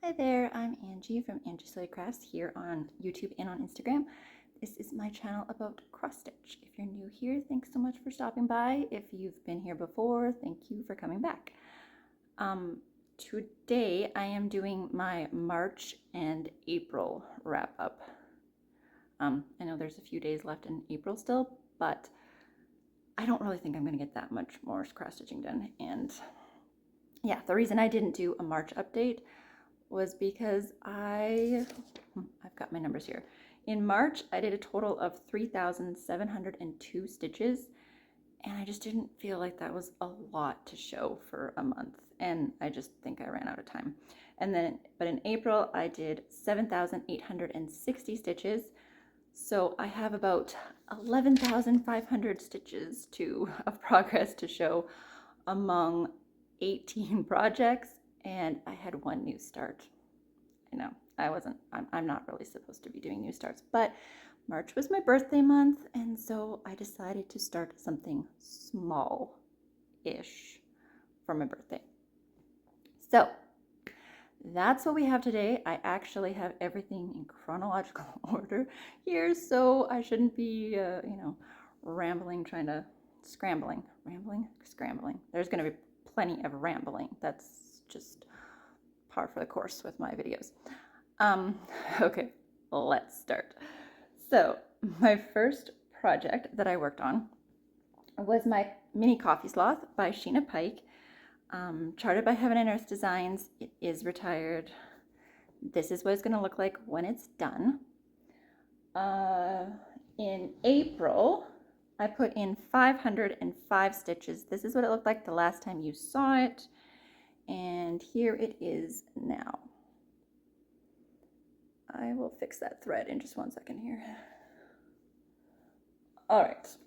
Hi there, I'm Angie from Angie Soy Crafts here on YouTube and on Instagram. This is my channel about cross stitch. If you're new here, thanks so much for stopping by. If you've been here before, thank you for coming back. Today I am doing my March and April wrap up. I know there's a few days left in April still, but I don't really think I'm going to get that much more cross stitching done. And yeah, the reason I didn't do a March update was because I've got my numbers here. In March, I did a total of 3,702 stitches, and I just didn't feel like that was a lot to show for a month, and I just think I ran out of time. But in April, I did 7,860 stitches, so I have about 11,500 stitches of progress to show among 18 projects, and I had one new start. I know I'm not really supposed to be doing new starts, but March was my birthday month, and so I decided to start something small-ish for my birthday. So that's what we have today. I actually have everything in chronological order here, so I shouldn't be, rambling, scrambling. There's going to be plenty of rambling. That's just par for the course with my videos. Okay, let's start. So my first project that I worked on was my mini coffee sloth by Sheena Pike, charted by Heaven and Earth Designs. It is retired. This is what it's going to look like when it's done. In April, I put in 505 stitches. This is what it looked like the last time you saw it, and here it is now. I will fix that thread in just 1 second here. All right.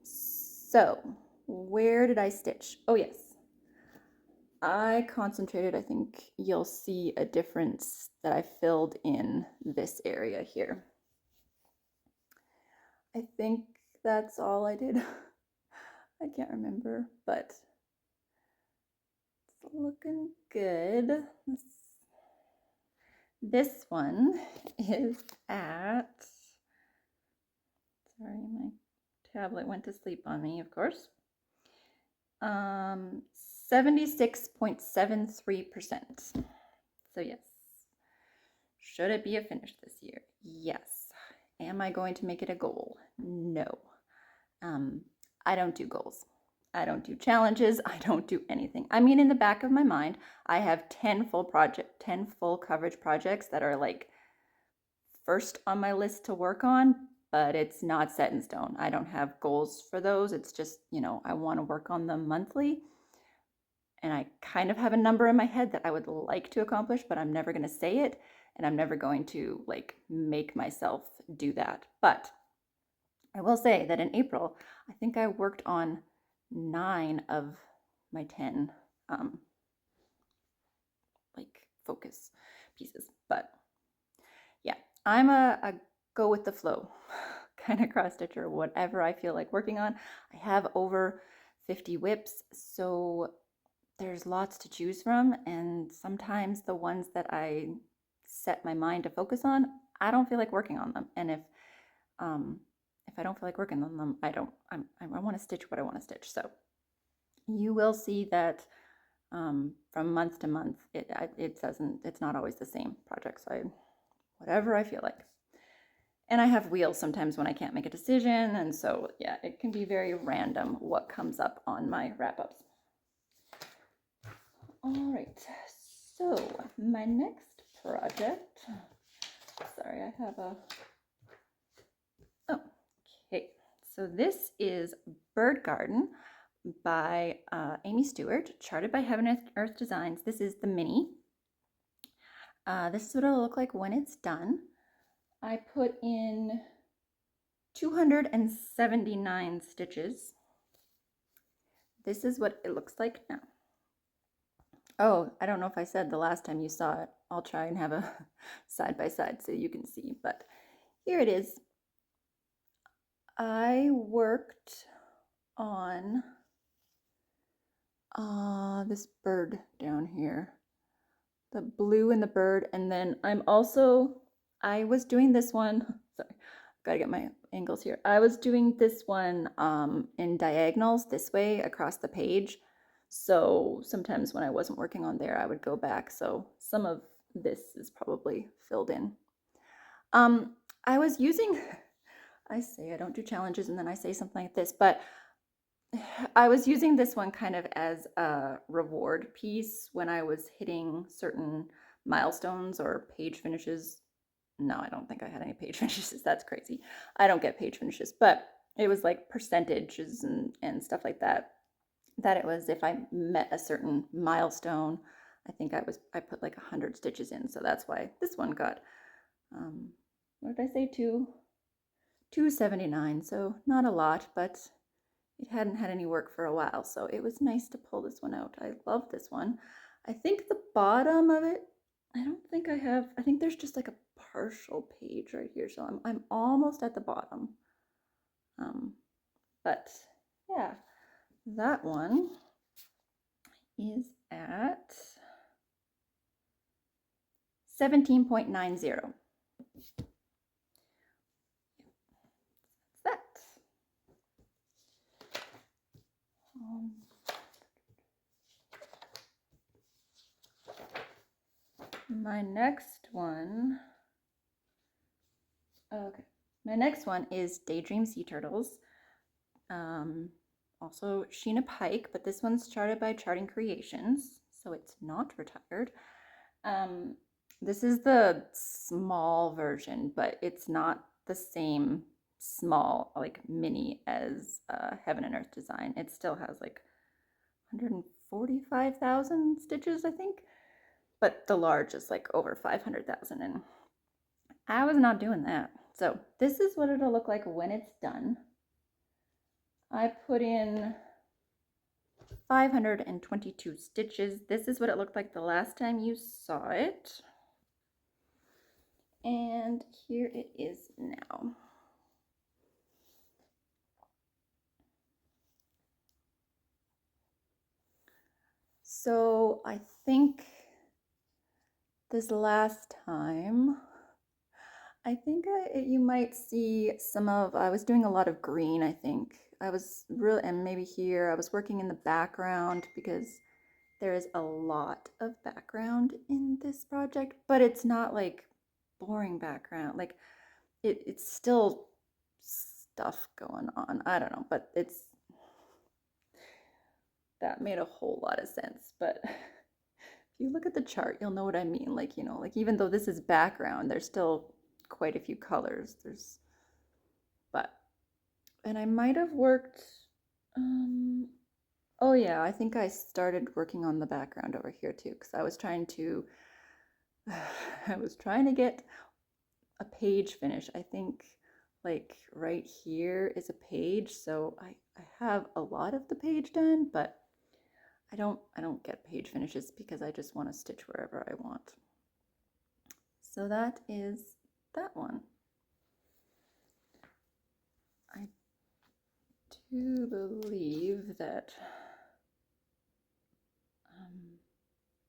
So where did I stitch? Oh yes. I concentrated, I think you'll see a difference that I filled in this area here. I think that's all I did. I can't remember, but it's looking good. This one is at, sorry, my tablet went to sleep on me, of course. 76.73%. So yes. Should it be a finish this year? Yes. Am I going to make it a goal? No. I don't do goals. I don't do challenges. I don't do anything. I mean, in the back of my mind, I have 10 full coverage projects that are like first on my list to work on, but it's not set in stone. I don't have goals for those. It's just, I want to work on them monthly. And I kind of have a number in my head that I would like to accomplish, but I'm never going to say it. And I'm never going to make myself do that. But I will say that in April, I think I worked on 9 of my 10 focus pieces. But yeah, I'm a go with the flow kind of cross stitcher, whatever I feel like working on. I have over 50 whips, so there's lots to choose from, and sometimes the ones that I set my mind to focus on, I don't feel like working on them. And if I don't feel like working on them, I want to stitch what I want to stitch. So you will see that from month to month, it's not always the same project. So whatever I feel like. And I have wheels sometimes when I can't make a decision, and so yeah, it can be very random what comes up on my wrap-ups. All right, so my next project, sorry, I have okay, so this is Bird Garden by Amy Stewart, charted by Heaven and Earth Designs. This is the mini. This is what it'll look like when it's done. I put in 279 stitches. This is what it looks like now. Oh, I don't know if I said the last time you saw it. I'll try and have a side by side so you can see, but here it is. I worked on this bird down here. the blue and the bird. And then I was doing this one, sorry, gotta get my angles here. I was doing this one in diagonals this way across the page. So sometimes when I wasn't working on there, I would go back. So some of this is probably filled in. I was using, I say I don't do challenges and then I say something like this, but I was using this one kind of as a reward piece when I was hitting certain milestones or page finishes. No, I don't think I had any page finishes. That's crazy. I don't get page finishes, but it was like percentages and stuff like that. That it was if I met a certain milestone, I think I put like 100 stitches in. So that's why this one got, what did I say, 279. So not a lot, but it hadn't had any work for a while, so it was nice to pull this one out. I love this one. I think the bottom of it, I don't think I have, I think there's just like a partial page right here, so I'm almost at the bottom. But yeah, that one is at 17.90. That. My next one, okay, my next one is Daydream Sea Turtles. Also Sheena Pike, but this one's charted by Charting Creations, so it's not retired. This is the small version, but it's not the same small, like mini as Heaven and Earth Design. It still has like 145,000 stitches, I think, but the large is like over 500,000, and I was not doing that. So this is what it'll look like when it's done. I put in 522 stitches. This is what it looked like the last time you saw it. And here it is now. So I think this last time, I think you might see some of, I was doing a lot of green, I think. I was really, and maybe here, I was working in the background because there is a lot of background in this project, but it's not like boring background. Like it's still stuff going on. I don't know, but that made a whole lot of sense. But if you look at the chart, you'll know what I mean. Like, you know, like even though this is background, there's still quite a few colors. And I might have worked, oh yeah, I think I started working on the background over here too, because I was trying to get a page finish. I think like right here is a page, so I have a lot of the page done, but I don't get page finishes because I just want to stitch wherever I want. So that is that one. I do believe that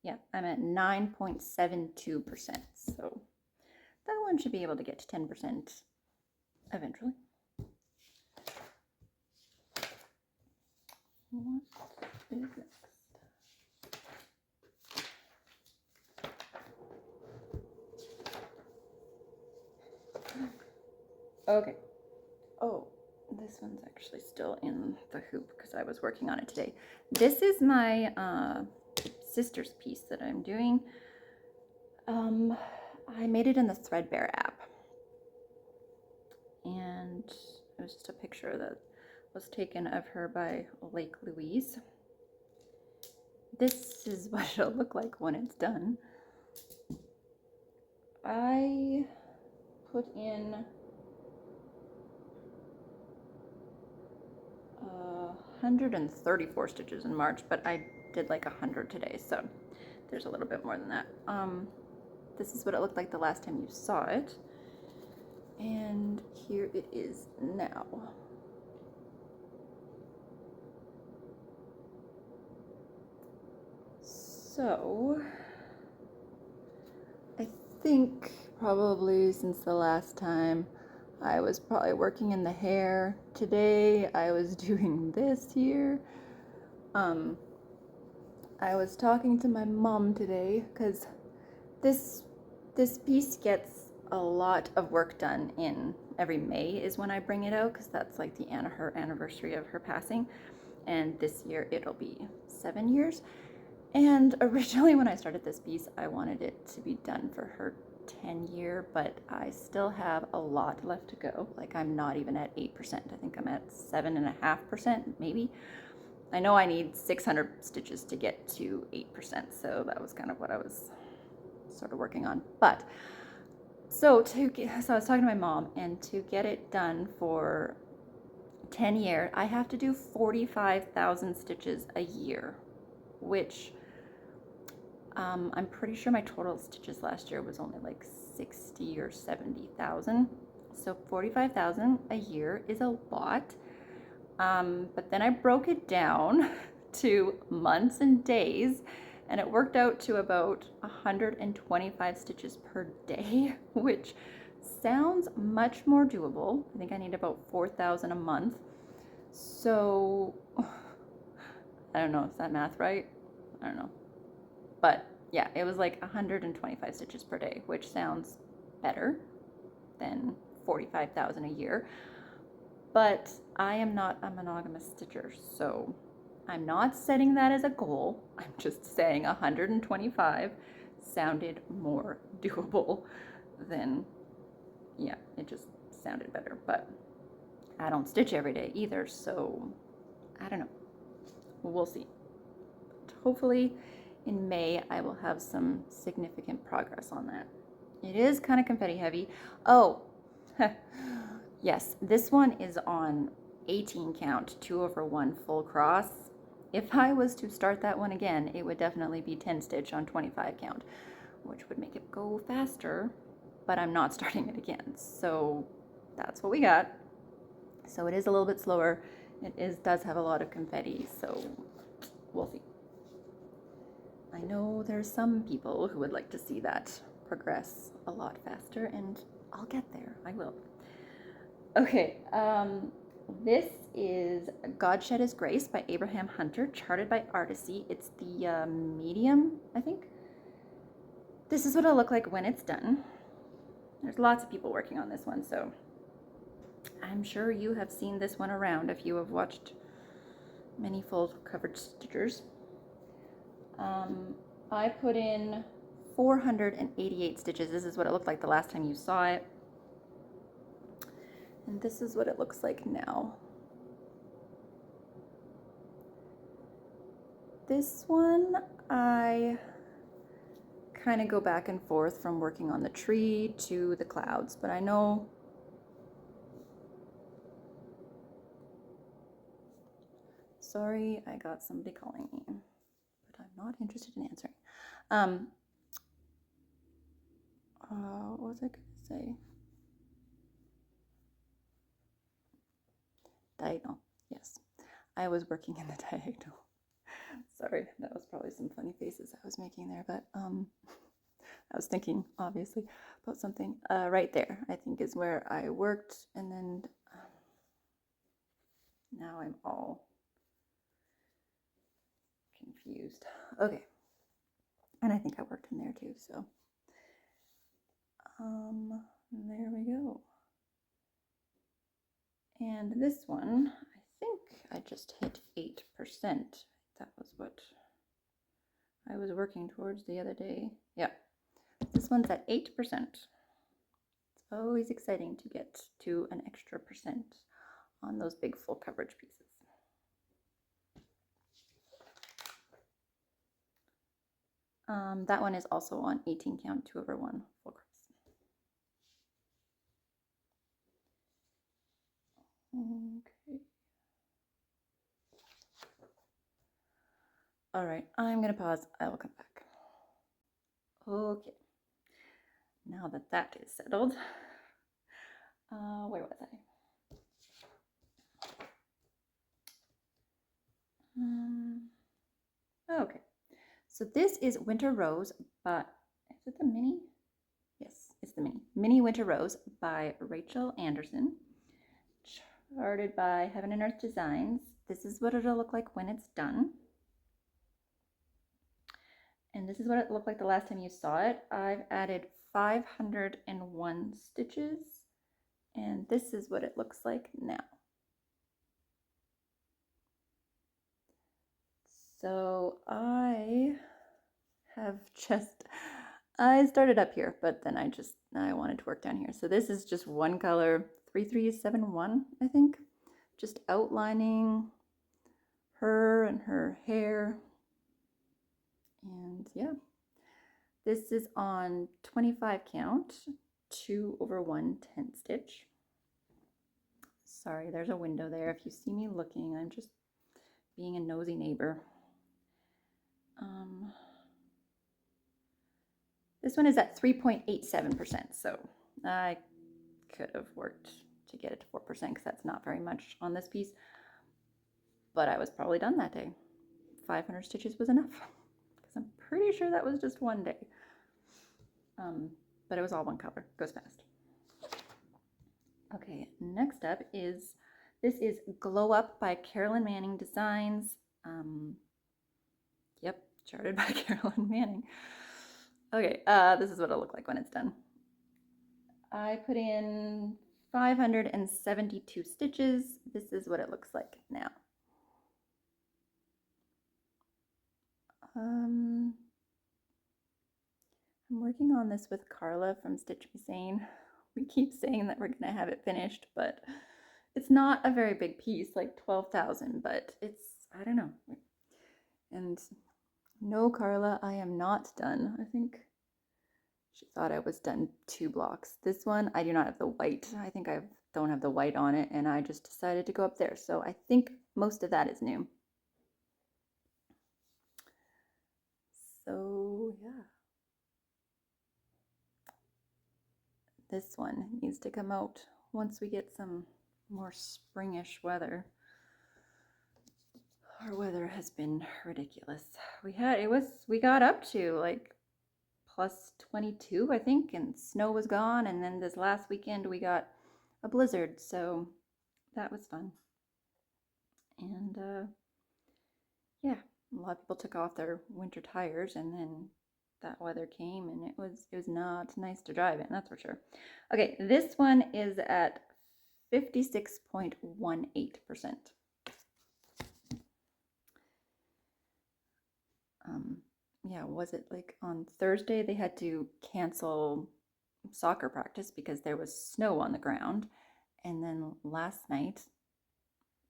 yeah, I'm at 9.72%. So that one should be able to get to 10% eventually. What is next? Okay. Oh, this one's actually still in the hoop because I was working on it today. This is my sister's piece that I'm doing. I made it in the Threadbare app. And it was just a picture that was taken of her by Lake Louise. This is what it'll look like when it's done. I put in 134 stitches in March, but I did like 100 today, so there's a little bit more than that. This is what it looked like the last time you saw it, and here it is now. So think probably since the last time I was probably working in the hair. Today I was doing this here. I was talking to my mom today because this piece gets a lot of work done in every May is when I bring it out, because that's like her anniversary of her passing, and this year it'll be 7 years. And originally when I started this piece, I wanted it to be done for her 10-year, but I still have a lot left to go. Like, I'm not even at 8%. I think I'm at 7.5%, maybe. I know I need 600 stitches to get to 8%, so that was kind of what I was sort of working on. But so I was talking to my mom, and to get it done for 10 year, I have to do 45,000 stitches a year, which I'm pretty sure my total stitches last year was only like 60 or 70,000. So 45,000 a year is a lot. But then I broke it down to months and days, and it worked out to about 125 stitches per day, which sounds much more doable. I think I need about 4,000 a month. So I don't know, is that math right? I don't know. But yeah, it was like 125 stitches per day, which sounds better than 45,000 a year. But I am not a monogamous stitcher, so I'm not setting that as a goal. I'm just saying 125 sounded more doable than, yeah, it just sounded better. But I don't stitch every day either, so I don't know. We'll see. But hopefully in May I will have some significant progress on that. It is kind of confetti heavy. Oh, yes, this one is on 18 count, 2/1 full cross. If I was to start that one again, it would definitely be 10 stitch on 25 count, which would make it go faster, but I'm not starting it again. So that's what we got. So it is a little bit slower. Does have a lot of confetti, so we'll see. I know there's some people who would like to see that progress a lot faster, and I'll get there. I will. Okay, this is God Shed His Grace by Abraham Hunter, charted by Artisy. It's the medium, I think. This is what it'll look like when it's done. There's lots of people working on this one, so I'm sure you have seen this one around if you have watched many full coverage stitchers. I put in 488 stitches. This is what it looked like the last time you saw it. And this is what it looks like now. This one, I kind of go back and forth from working on the tree to the clouds, but I know sorry, I got somebody calling me, but I'm not interested in answering. What was I gonna say? Diagonal, yes. I was working in the diagonal. Sorry, that was probably some funny faces I was making there, but I was thinking, obviously, about something. Right there, I think, is where I worked, and then now I'm all confused. Okay, and I think I worked in there too, so there we go. And this one, I think I just hit 8%. That was what I was working towards the other day. Yeah, this one's at 8%. It's always exciting to get to an extra percent on those big full coverage pieces. That one is also on 18 count, 2/1 full cross. Okay. All right, I'm gonna pause. I will come back. Okay. Now that that is settled, where was I? Okay, so this is Winter Rose, but is it the mini? Yes, it's the Mini Winter Rose by Rachel Anderson, charted by Heaven and Earth Designs. This is what it'll look like when it's done. And this is what it looked like the last time you saw it. I've added 501 stitches, and this is what it looks like now. So I started up here, but then I wanted to work down here. So this is just one color, 3371, I think, just outlining her and her hair. And yeah, this is on 25 count, 2 over 1 10 stitch. Sorry, there's a window there. If you see me looking, I'm just being a nosy neighbor. This one is at 3.87%, so I could have worked to get it to 4% because that's not very much on this piece, but I was probably done that day. 500 stitches was enough because I'm pretty sure that was just one day. But it was all one color. Goes fast. Okay, next up is, this is Glow Up by Carolyn Manning Designs. Yep, charted by Carolyn Manning. Okay, this is what it'll look like when it's done. I put in 572 stitches. This is what it looks like now. I'm working on this with Carla from Stitch Me Sane. We keep saying that we're gonna have it finished, but it's not a very big piece, like 12,000, but it's, I don't know. And no, Carla, I am not done. I think she thought I was done 2 blocks. This one, I do not have the white. I think I don't have the white on it, and I just decided to go up there. So I think most of that is new. So yeah. This one needs to come out once we get some more springish weather. Our weather has been ridiculous. We got up to like plus 22, I think, and snow was gone, and then this last weekend we got a blizzard, so that was fun. And yeah, a lot of people took off their winter tires, and then that weather came, and it was not nice to drive in, that's for sure. Okay, this one is at 56.18%. Yeah, was it like on Thursday they had to cancel soccer practice because there was snow on the ground, and then last night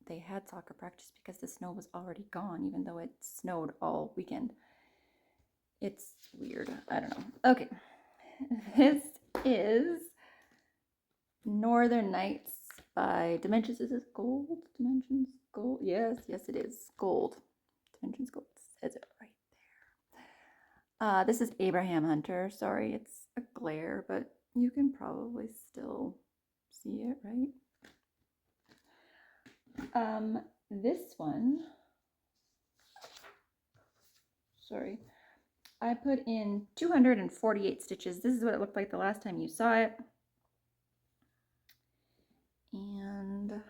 they had soccer practice because the snow was already gone, even though it snowed all weekend. It's weird. I don't know. Okay, this is Northern Nights by Dimensions. Is it gold? Dimensions gold? Yes, it is gold. Dimensions gold. It says it right there. This is Abraham Hunter. Sorry, it's a glare, but you can probably still see it, right? This one, sorry, I put in 248 stitches. This is what it looked like the last time you saw it. And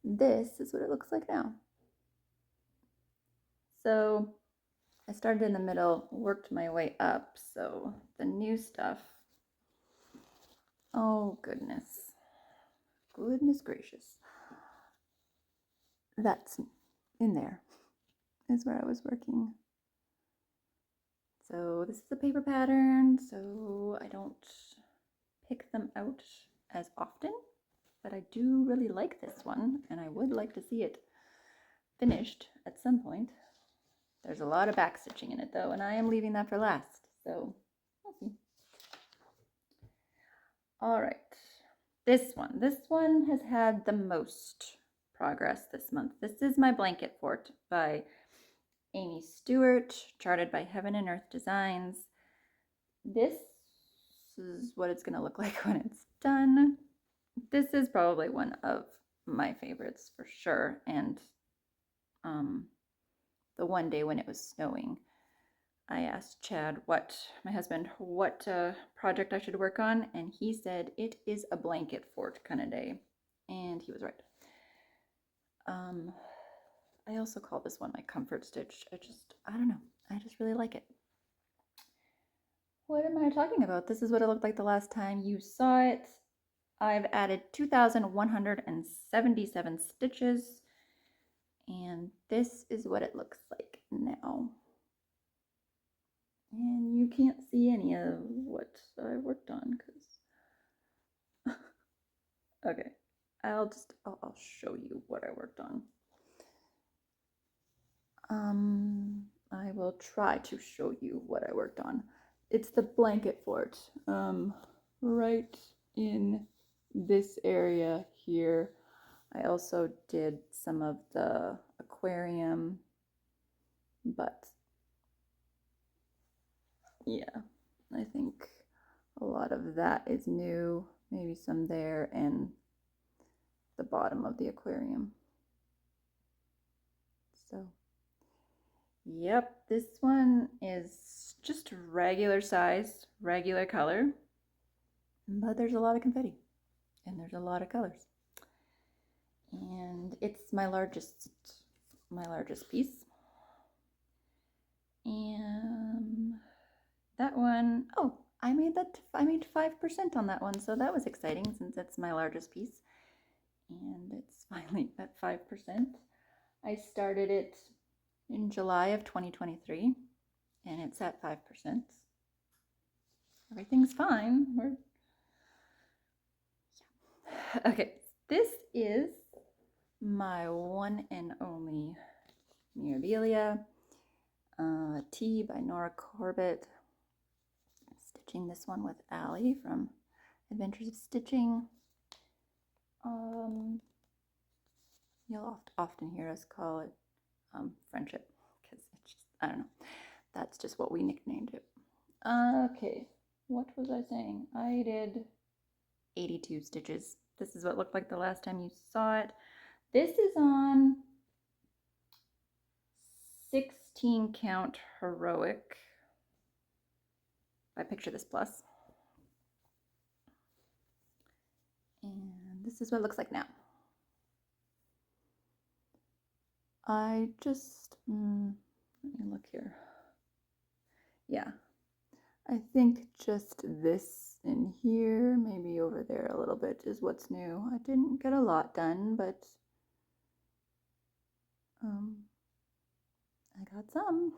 this is what it looks like now. So I started in the middle, worked my way up. So the new stuff, oh goodness gracious, that's in there is where I was working. So this is a paper pattern, so I don't pick them out as often, but I do really like this one, and I would like to see it finished at some point. There's a lot of back stitching in it though, and I am leaving that for last, so we'll see. All right, this one has had the most progress this month. This is My Blanket Fort by Amy Stewart, charted by Heaven and Earth Designs. This is what it's going to look like when it's done. This is probably one of my favorites for sure, and the one day when it was snowing, I asked Chad, my husband, what project I should work on, and he said it is a blanket fort kind of day, and he was right. I also call this one my comfort stitch. I don't know, I just really like it. What am I talking about? This is what it looked like the last time you saw it. I've added 2,177 stitches, and this is what it looks like now. And you can't see any of what I worked on because okay, I'll show you what I worked on. I will try to show you what I worked on. It's the blanket fort, right in this area here. I also did some of the aquarium, but yeah, I think a lot of that is new, maybe some there and the bottom of the aquarium. So, yep, this one is just regular size, regular color, but there's a lot of confetti and there's a lot of colors. And it's my largest piece. And that one, oh, I made 5% on that one, so that was exciting since it's my largest piece. And it's finally at 5%. I started it in July of 2023, and it's at 5%. Everything's fine. Okay, this is my one and only Mirabilia Tea by Nora Corbett. I'm stitching this one with Allie from Adventures of Stitching. You'll often hear us call it friendship because it's just, I don't know, that's just what we nicknamed it. Okay, what was I saying? I did 82 stitches. This is what it looked like the last time you saw it. This is on 16 count heroic by Picture This Plus. And this is what it looks like now. I just, let me look here. Yeah, I think just this in here, maybe over there a little bit is what's new. I didn't get a lot done, but I got some.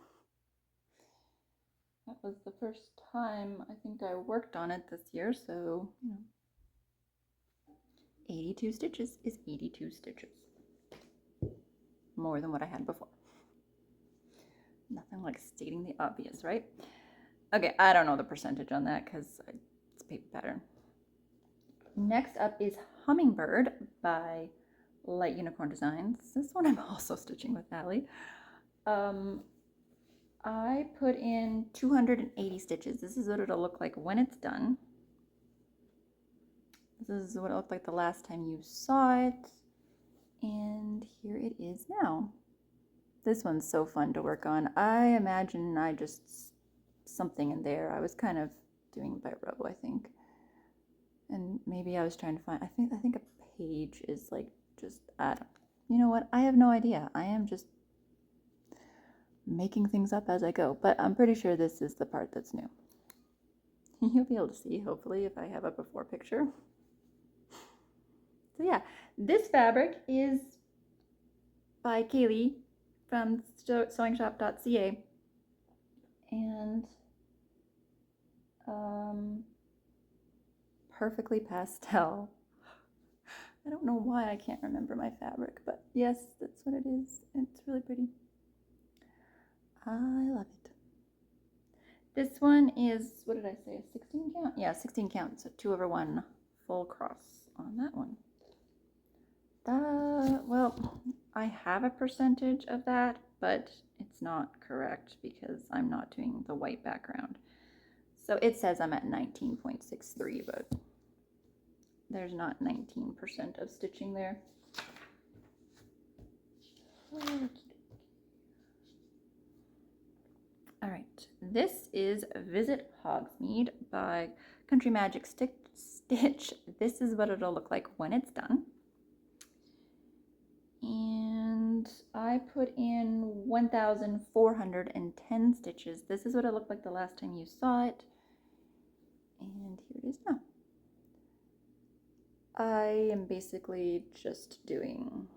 That was the first time I think I worked on it this year, so, 82 stitches is 82 stitches. More than what I had before. Nothing like stating the obvious, right? Okay, I don't know the percentage on that because it's paper pattern. Next up is Hummingbird by Light Unicorn Designs. This one I'm also stitching with Allie. I put in 280 stitches. This is what it'll look like when it's done. This is what it looked like the last time you saw it. And here it is now. This one's so fun to work on. I imagine something in there. I was kind of doing by row, I think. And maybe I was trying to find, I think a page is like just, I don't, you know what? I have no idea. I am just making things up as I go, but I'm pretty sure this is the part that's new. You'll be able to see, hopefully, if I have a before picture. So yeah, this fabric is by Kaylee from sewingshop.ca, and perfectly pastel. I don't know why I can't remember my fabric, but yes, that's what it is. It's really pretty. I love it. This one is, what did I say, 16 count? Yeah, 16 count, so 2/1 full cross on that one. Well, I have a percentage of that, but it's not correct because I'm not doing the white background. So it says I'm at 19.63, but there's not 19% of stitching there. All right, This is Visit Hogsmeade by Country Magic Stitch. This is what it'll look like when it's done. And I put in 1,410 stitches. This is what it looked like the last time you saw it. And here it is now. I am basically just doing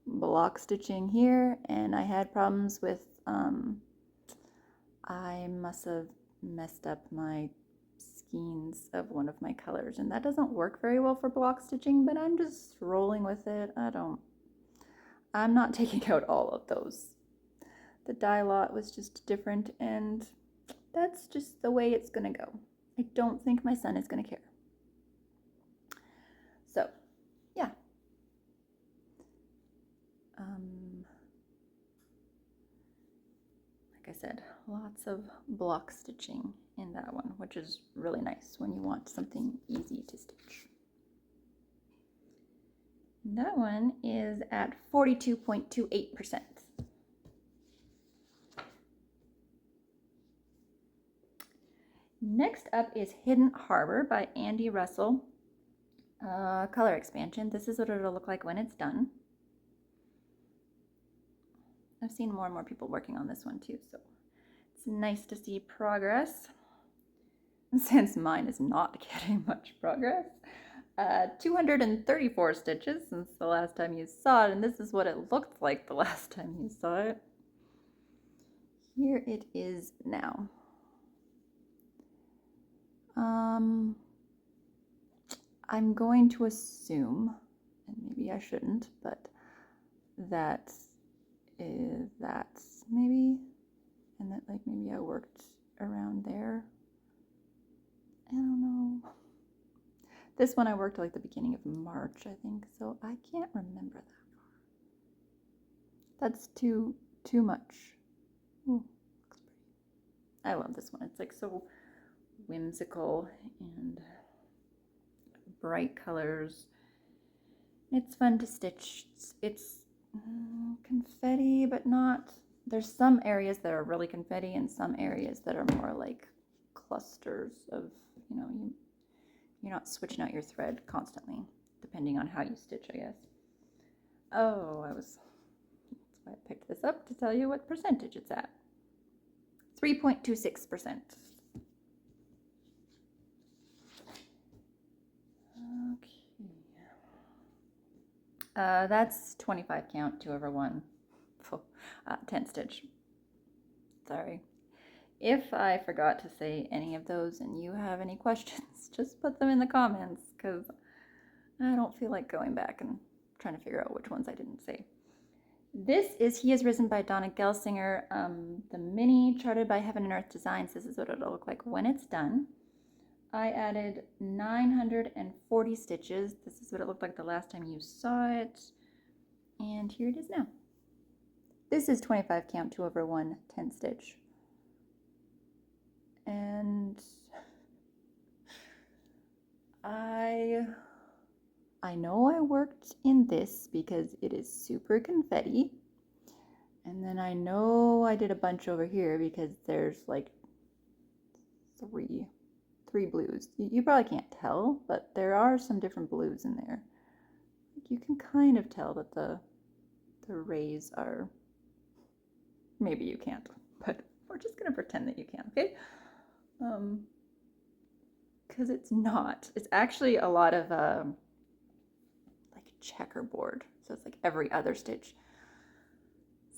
block stitching here, and I had problems with, I must have messed up my skeins of one of my colors, and that doesn't work very well for block stitching, but I'm just rolling with it. I'm not taking out all of those. The dye lot was just different, and that's just the way it's gonna go. I don't think my son is gonna care. So, yeah. Like I said, lots of block stitching in that one, which is really nice when you want something easy to stitch. That one is at 42.28%. Next up is Hidden Harbor by Andy Russell. Color expansion. This is what it'll look like when it's done. I've seen more and more people working on this one too, so it's nice to see progress. Since mine is not getting much progress. 234 stitches since the last time you saw it, and this is what it looked like the last time you saw it. Here it is now. I'm going to assume, and maybe I shouldn't, but that's maybe, and that like maybe I worked around there. I don't know. This one I worked like the beginning of March, I think, so I can't remember that far. That's too much. Ooh, looks pretty. I love this one. It's like so whimsical and bright colors. It's fun to stitch. It's confetti, but not. There's some areas that are really confetti and some areas that are more like clusters of, you know, you're not switching out your thread constantly, depending on how you stitch, I guess. Oh, that's why I picked this up to tell you what percentage it's at. 3.26%. Okay. That's 25 count, 2 over 1, 10 stitch. Sorry. If I forgot to say any of those and you have any questions, just put them in the comments, because I don't feel like going back and trying to figure out which ones I didn't say. This is He Has Risen by Donna Gelsinger, the mini charted by Heaven and Earth Designs. This is what it'll look like when it's done. I added 940 stitches. This is what it looked like the last time you saw it. And here it is now. This is 25 count, 2 over 1, 10 stitch. And I know I worked in this because it is super confetti. And then I know I did a bunch over here because there's like three blues. You probably can't tell, but there are some different blues in there. You can kind of tell that the rays are, maybe you can't, but we're just gonna pretend that you can, okay? Because it's not. It's actually a lot of like checkerboard. So it's like every other stitch.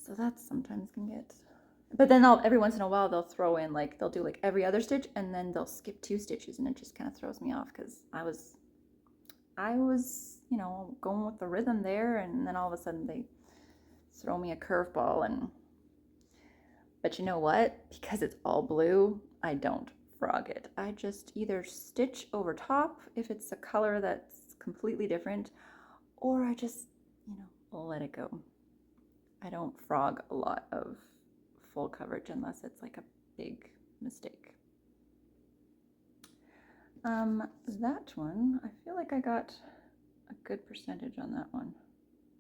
So that sometimes can get. But then every once in a while they'll throw in like they'll do like every other stitch and then they'll skip 2 stitches, and it just kind of throws me off because I was you know, going with the rhythm there, and then all of a sudden they throw me a curveball. But you know what? Because it's all blue, I don't frog it. I just either stitch over top if it's a color that's completely different, or I just, you know, let it go. I don't frog a lot of full coverage unless it's like a big mistake. That one, I feel like I got a good percentage on that one.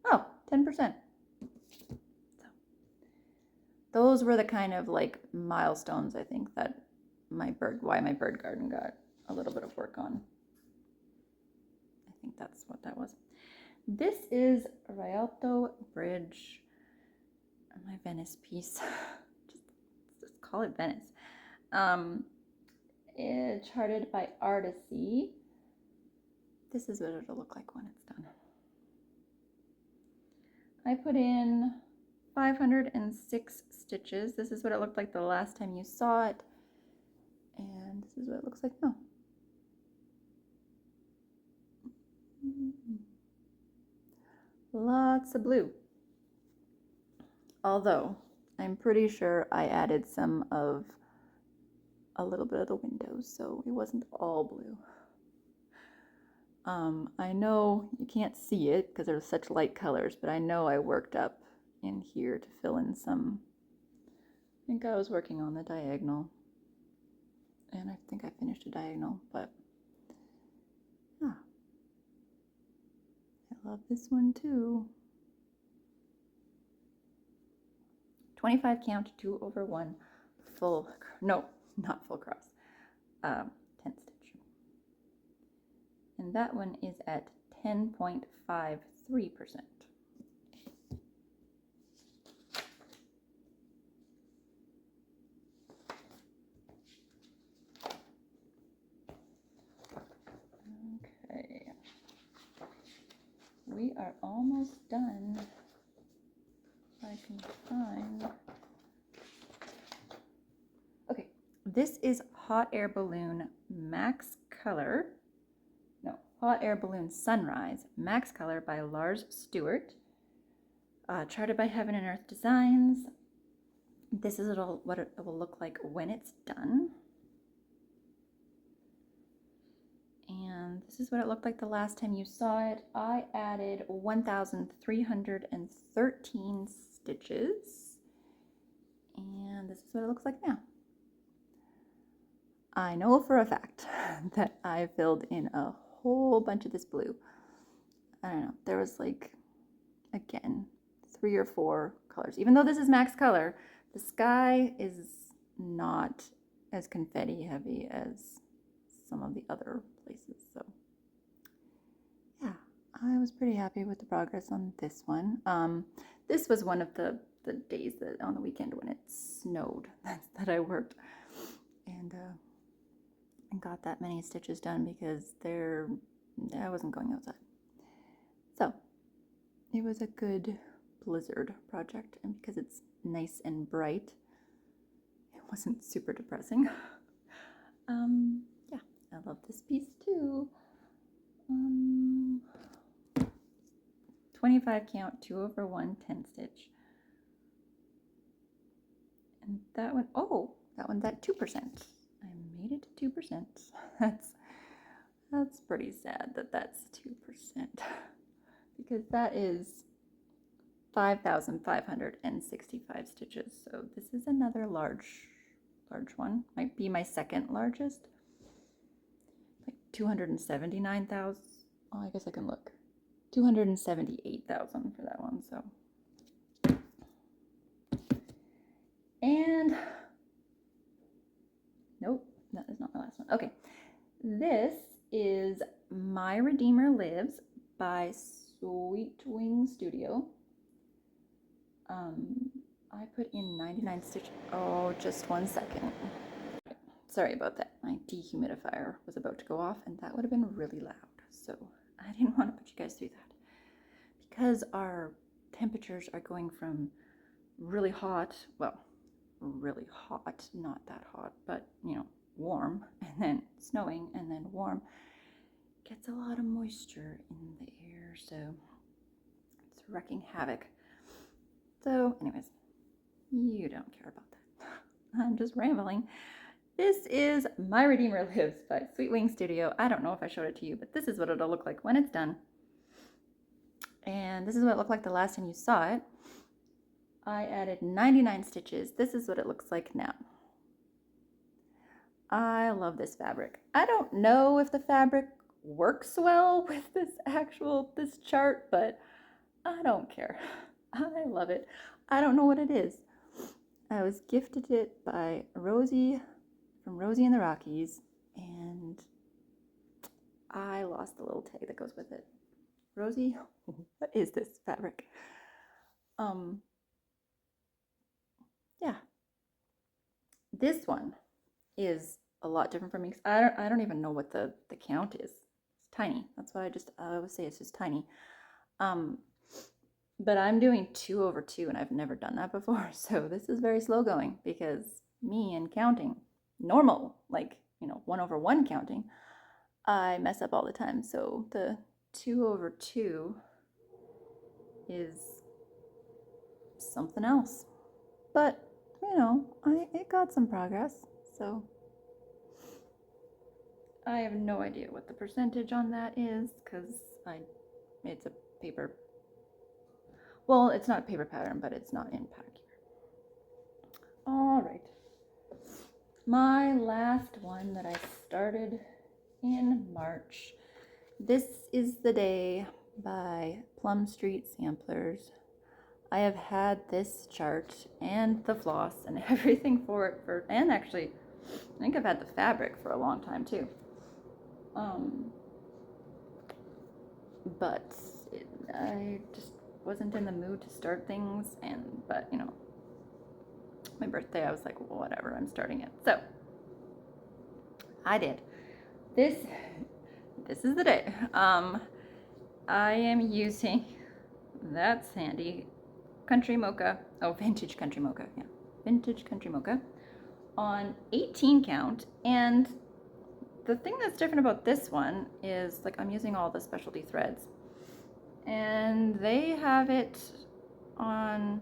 Oh, 10%. So those were the kind of like milestones I think that why my bird garden got a little bit of work on. I think that's what that was. This is Rialto Bridge, my Venice piece. just call it Venice. It's charted by Artisy. This is what it'll look like when it's done. I put in 506 stitches. This is what it looked like the last time you saw it. And this is what it looks like now. Lots of blue. Although, I'm pretty sure I added a little bit of the windows, so it wasn't all blue. I know you can't see it because they're such light colors, but I know I worked up in here to fill in some. I think I was working on the diagonal, and I think I finished a diagonal, but yeah. I love this one too. 25 count, 2/1, full, no, not full cross, 10 stitch. And that one is at 10.53%. Okay, we are almost done. I can find. Okay, this is Hot Air Balloon Max Color. No, Hot Air Balloon Sunrise Max Color by Lars Stewart. Charted by Heaven and Earth Designs. This is what it will look like when it's done. And this is what it looked like the last time you saw it. I added 1,313 stitches. And this is what it looks like now. I know for a fact that I filled in a whole bunch of this blue. I don't know, there was like, again, 3 or 4 colors. Even though this is max color, the sky is not as confetti heavy as some of the other places. So yeah, I was pretty happy with the progress on this one. This was one of the days that on the weekend when it snowed that I worked and got that many stitches done because I wasn't going outside. So it was a good blizzard project, and because it's nice and bright, it wasn't super depressing. Yeah, I love this piece too. 25 count, 2/1, 10 stitch. And that one, oh, that one's at 2%. I made it to 2%. That's pretty sad that that's 2%, because that is 5,565 stitches. So this is another large one. Might be my second largest. Like 279,000. Oh, I guess I can look. 278,000 for that one. So, and nope, that is not my last one. Okay, this is My Redeemer Lives by Sweet Wing Studio. I put in 99 stitches. Oh, just 1 second. Sorry about that. My dehumidifier was about to go off, and that would have been really loud. So I didn't want to put you guys through that. Because our temperatures are going from really hot, well, really hot, not that hot, but, you know, warm, and then snowing, and then warm. Gets a lot of moisture in the air, so it's wreaking havoc. So anyways, you don't care about that. I'm just rambling. This is My Redeemer Lives by Sweet Wing Studio. I don't know if I showed it to you, but this is what it'll look like when it's done. And this is what it looked like the last time you saw it. I added 99 stitches. This is what it looks like now. I love this fabric. I don't know if the fabric works well with this chart, but I don't care. I love it. I don't know what it is. I was gifted it by Rosie from Rosie and the Rockies, and I lost the little tag that goes with it. Rosie, what is this fabric? Yeah. This one is a lot different from me. I don't even know what the count is. It's tiny. That's what I always say, it's just tiny. But I'm doing 2/2, and I've never done that before. So this is very slow going because me and counting, normal, like, 1/1 counting, I mess up all the time. So the 2/2 is something else. But, it got some progress. So I have no idea what the percentage on that is because it's a paper. Well, it's not a paper pattern, but it's not in pack here. All right. My last one that I started in March. This is the Day by Plum Street Samplers. I have had this chart and the floss and everything for it and actually, I think I've had the fabric for a long time too. But I just wasn't in the mood to start things, but my birthday, I was like, well, whatever, I'm starting it. So I did. This is the day. I am using, that's handy, Country Mocha. Oh, Vintage Country Mocha. Yeah, Vintage Country Mocha on 18 count. And the thing that's different about this one is, like, I'm using all the specialty threads, and they have it on,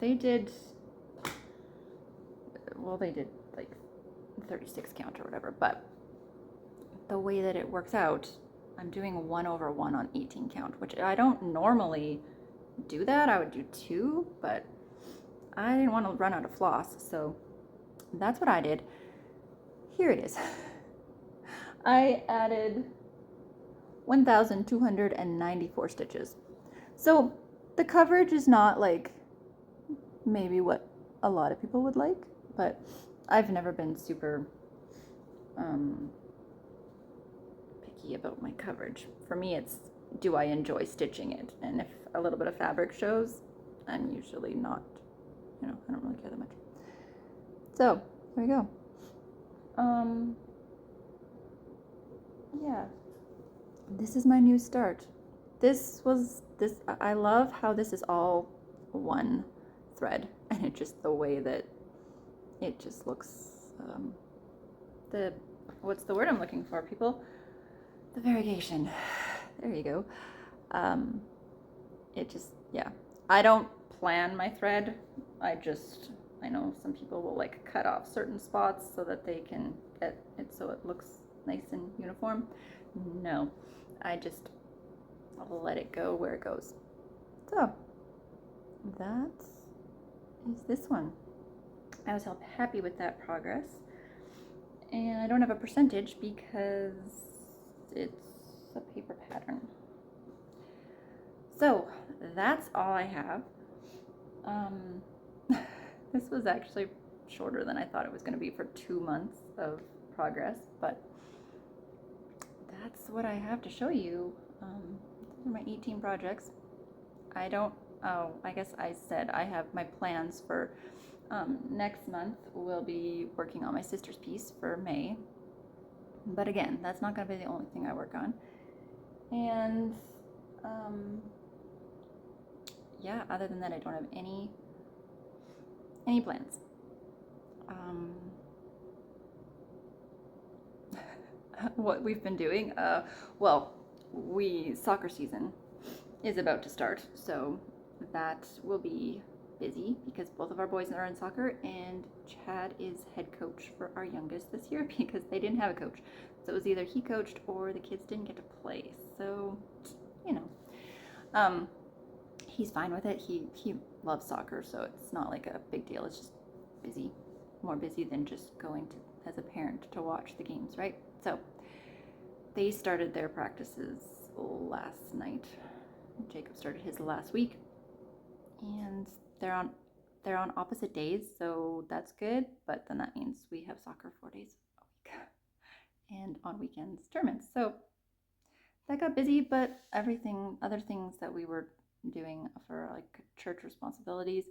they did like 36 count or whatever, but the way that it works out, I'm doing 1/1 on 18 count, which I don't normally do that. I would do 2, but I didn't want to run out of floss, so that's what I did. Here it is. I added 1,294 stitches. So the coverage is not like maybe what a lot of people would like, but I've never been super picky about my coverage. For me, it's, do I enjoy stitching it? And if a little bit of fabric shows, I'm usually not, I don't really care that much. So there we go. Yeah, this is my new start. I love how this is all one thread, and it just, the way that it just looks, what's the word I'm looking for, people? The variegation. There you go. It just, yeah. I don't plan my thread. I know some people will like cut off certain spots so that they can get it so it looks nice and uniform. No, I just let it go where it goes. So that is this one. I was happy with that progress, and I don't have a percentage because it's a paper pattern. So that's all I have. This was actually shorter than I thought it was going to be for 2 months of progress, but that's what I have to show you. These are my 18 projects. I guess I said I have my plans for next month. We'll be working on my sister's piece for May, but again, that's not going to be the only thing I work on. And yeah, other than that, I don't have any plans. What we've been doing, well, soccer season is about to start, so that will be busy because both of our boys are in soccer, and Chad is head coach for our youngest this year because they didn't have a coach. So it was either he coached or the kids didn't get to play. So, he's fine with it. He loves soccer, so it's not like a big deal. It's just busy, more busy than just going to, as a parent, to watch the games, right? So they started their practices last night. Jacob started his last week, and they're on they're on opposite days, so that's good, but then that means we have soccer 4 days a week and on weekends tournaments. So that got busy, but other things that we were doing for like church responsibilities,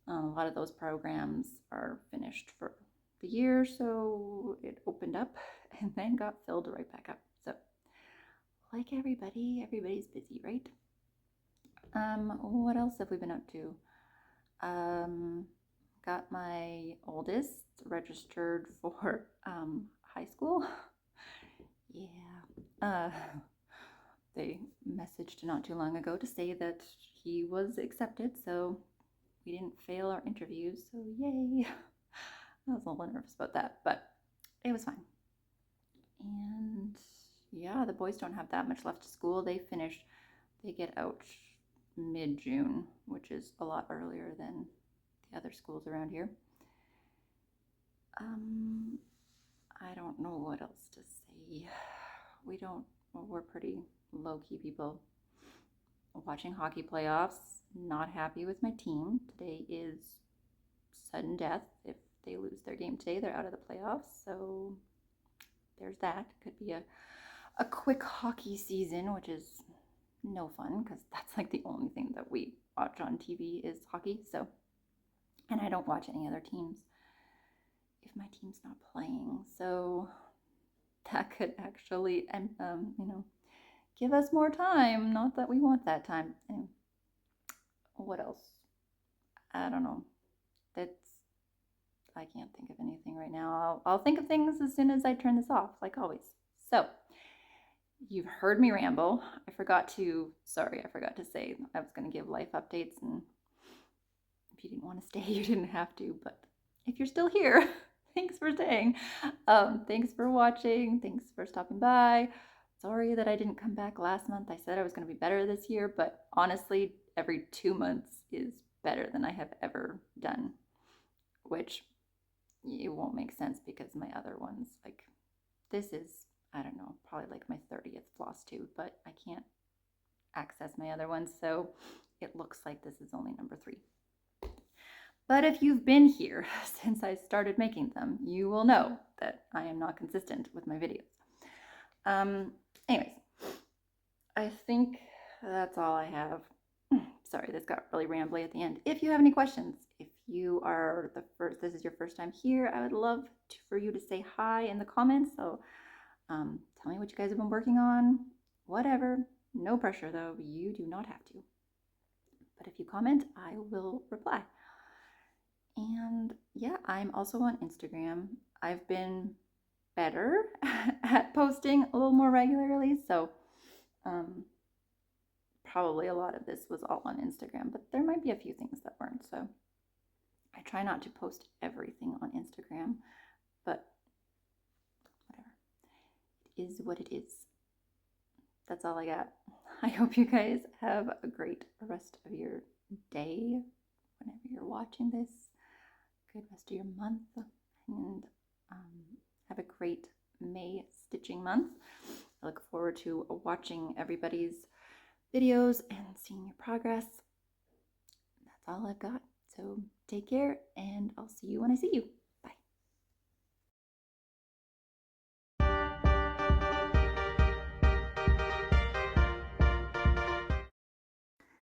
a lot of those programs are finished for the year, so it opened up and then got filled right back up. So like everybody's busy, right? What else have we been up to? Got my oldest registered for high school. Yeah. They messaged not too long ago to say that he was accepted, so we didn't fail our interviews, so yay. I was a little nervous about that, but it was fine. And yeah, the boys don't have that much left to school. They get out mid-June, which is a lot earlier than the other schools around here. I don't know what else to say. We're pretty low-key people. Watching hockey playoffs, not happy with my team. Today is sudden death. If they lose their game today, they're out of the playoffs. So there's that. Could be a quick hockey season, which is no fun because that's like the only thing that we watch on TV is hockey. So, and I don't watch any other teams if my team's not playing. So that could actually, give us more time. Not that we want that time. Anyway, what else? I don't know. I can't think of anything right now. I'll think of things as soon as I turn this off, like always. So, you've heard me ramble. I forgot to say I was going to give life updates, and if you didn't want to stay, you didn't have to, but if you're still here, thanks for staying. Thanks for watching. Thanks for stopping by. Sorry that I didn't come back last month. I said I was going to be better this year, but honestly, every 2 months is better than I have ever done, which it won't make sense because my other ones, like this is, I don't know, probably like my 30th Flosstube, but I can't access my other ones, so it looks like this is only number 3. But if you've been here since I started making them, you will know that I am not consistent with my videos. Anyways, I think that's all I have. Sorry, this got really rambly at the end. If you have any questions, if you are this is your first time here, I would love for you to say hi in the comments. So tell me what you guys have been working on, whatever. No pressure though, you do not have to. But if you comment, I will reply. And yeah, I'm also on Instagram. I've been better at posting a little more regularly, so probably a lot of this was all on Instagram, but there might be a few things that weren't, so I try not to post everything on Instagram, but whatever. It is what it is. That's all I got. I hope you guys have a great rest of your day whenever you're watching this. Good rest of your month, and have a great May stitching month. I look forward to watching everybody's videos and seeing your progress. That's all I've got. So take care, and I'll see you when I see you.